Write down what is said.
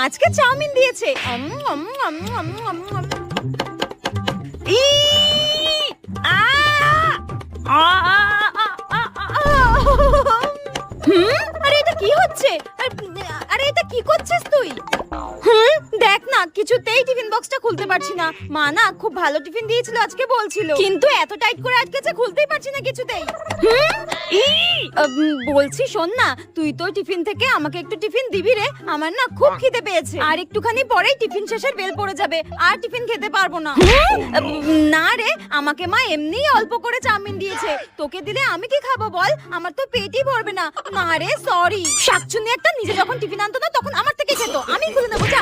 আজকে চাউমিন দিয়েছে। ই আ আ আরে এটা কি হচ্ছে? আরে এটা কি করছিস তুই? দেখ না, কিছুতেই টিফিন বক্সটা খুলতে পারছি না। মা না খুব ভালো টিফিন দিয়েছিল আজকে বলছিল, কিন্তু এত টাইট করে আটকেছে খুলতেই পারছি না কিছুতেই। বলছি শোন না, তুই তো টিফিন থেকে আমাকে একটু টিফিন দিবি রে। আমার না খুব খিদে পেয়েছে, আর একটুখানি পরেই টিফিন শেষের বেল পড়ে যাবে, আর টিফিন খেতে পারবো না। না রে, আমাকে মা এমনিই অল্প করে চাউমিন দিয়েছে, তোকে দিলে আমি কি খাবো বল? আমার তো পেটই ভরবে না। না রে সরি, শাকচুন্নি একটা, নিজে যখন টিফিন আনতো না তখন আমার থেকে খেতো, আমি খুলে নেবো যা।